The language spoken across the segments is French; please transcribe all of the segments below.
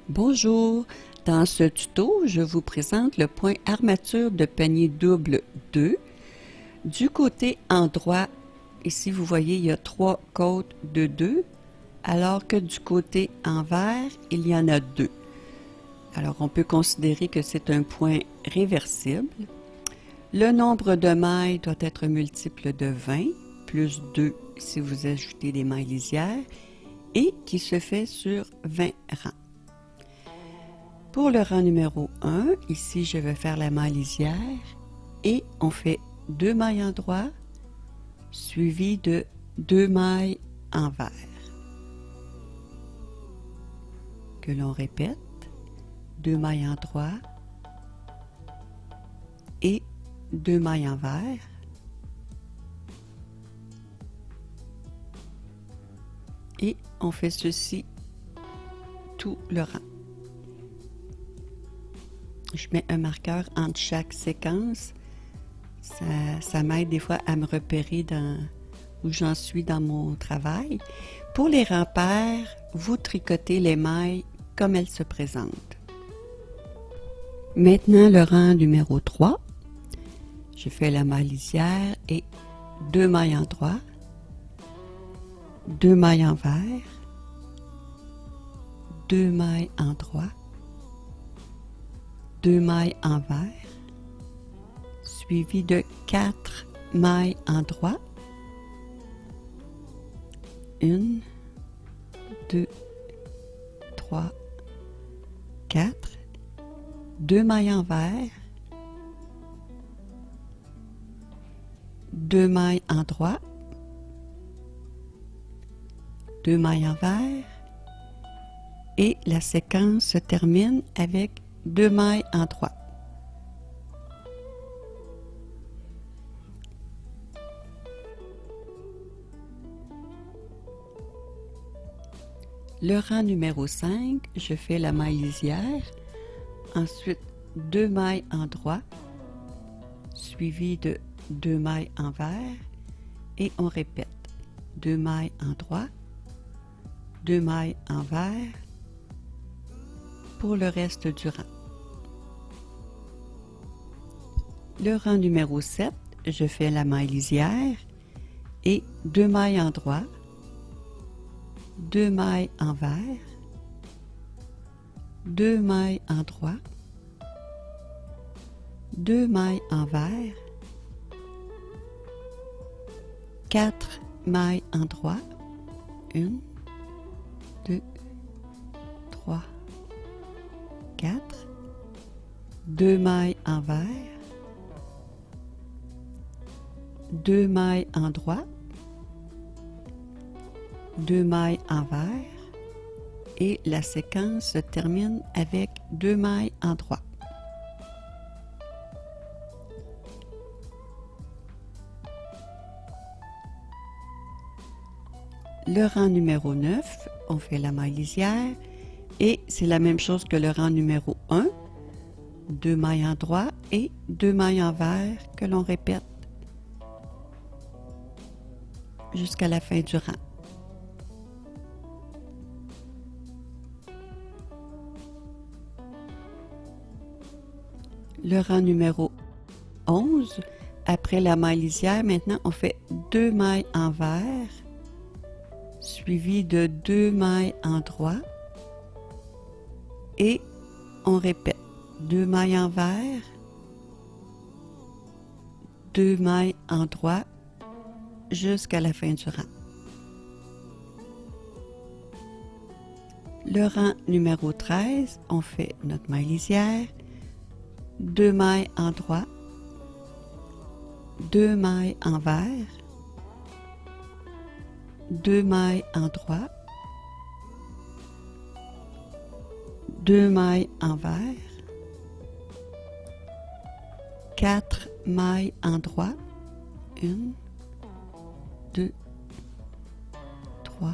Bonjour, dans ce tuto, je vous présente le point armature de panier double 2. Du côté endroit, ici vous voyez il y a 3 côtes de 2, alors que du côté envers, il y en a 2. Alors on peut considérer que c'est un point réversible. Le nombre de mailles doit être multiple de 20, plus 2 si vous ajoutez des mailles lisières, et qui se fait sur 20 rangs. Pour le rang numéro 1, ici je vais faire la maille lisière et on fait 2 mailles endroit suivies de 2 mailles envers. Que l'on répète, 2 mailles endroit et 2 mailles envers. Et on fait ceci tout le rang. Je mets un marqueur entre chaque séquence. Ça m'aide des fois à me repérer où j'en suis dans mon travail. Pour les rangs pairs, vous tricotez les mailles comme elles se présentent. Maintenant, le rang numéro 3. Je fais la maille lisière et 2 mailles endroit, 2 mailles envers, 2 mailles endroit, 2 mailles envers, suivi de 4 mailles endroit. 1, 2, 3, 4, 2 mailles envers, 2 mailles endroit, 2 mailles envers, et la séquence se termine avec 2 mailles endroit. Le rang numéro 5, je fais la maille lisière, ensuite 2 mailles endroit, suivi de 2 mailles envers, et on répète 2 mailles endroit, 2 mailles envers pour le reste du rang. Le rang numéro 7, je fais la maille lisière et 2 mailles endroit, 2 mailles envers, 2 mailles endroit, 2 mailles envers, 4 mailles endroit, 1, 2, 3, 4, 2 mailles envers, 2 mailles endroit, 2 mailles envers, et la séquence se termine avec 2 mailles endroit. Le rang numéro 9, on fait la maille lisière et c'est la même chose que le rang numéro 1, 2 mailles endroit et 2 mailles envers que l'on répète jusqu'à la fin du rang. Le rang numéro 11, après la maille lisière, maintenant on fait 2 mailles envers, suivi de 2 mailles endroit, et on répète 2 mailles envers, 2 mailles endroit jusqu'à la fin du rang. Le rang numéro 13, on fait notre maille lisière, 2 mailles endroit, 2 mailles envers, 2 mailles endroit, 2 mailles envers, 4 mailles endroit, 1, 2, 3,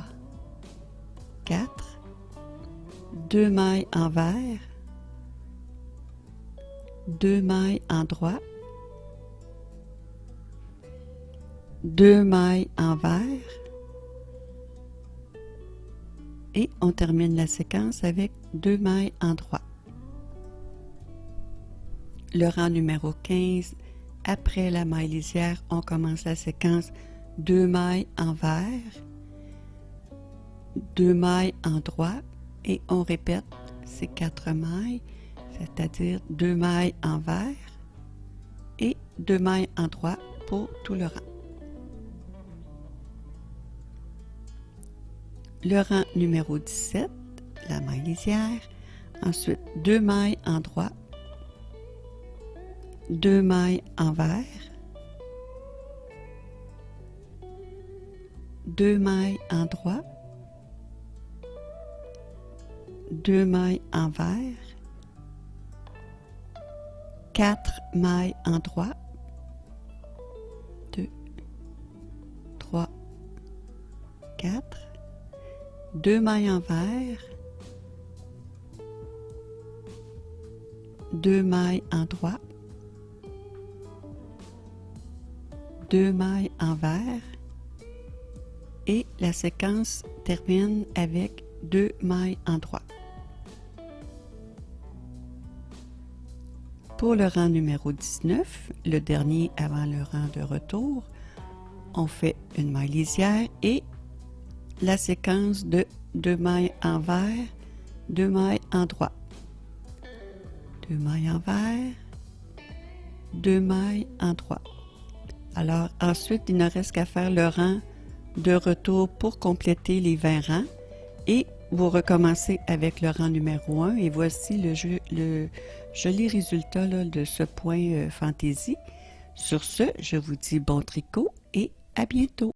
4, 2 mailles envers, 2 mailles endroit, 2 mailles envers, Et on termine la séquence avec 2 mailles en droit. Le rang numéro 15, après la maille lisière, on commence la séquence 2 mailles envers, 2 mailles en droit et on répète ces 4 mailles, c'est-à-dire 2 mailles envers et 2 mailles en droit pour tout le rang. Le rang numéro 17, la maille lisière, ensuite 2 mailles en droit, 2 mailles envers, 2 mailles en droit, 2 mailles envers, 4 mailles en droit, 2, 3, 4, 2 mailles envers, 2 mailles en droit, 2 mailles envers et la séquence termine avec 2 mailles en droit. Pour le rang numéro 19, le dernier avant le rang de retour, on fait une maille lisière et la séquence de 2 mailles envers, 2 mailles en droit, 2 mailles envers, 2 mailles en droit. Alors ensuite, il ne reste qu'à faire le rang de retour pour compléter les 20 rangs et vous recommencez avec le rang numéro 1 et voici le joli résultat là, de ce point fantaisie. Sur ce, je vous dis bon tricot et à bientôt!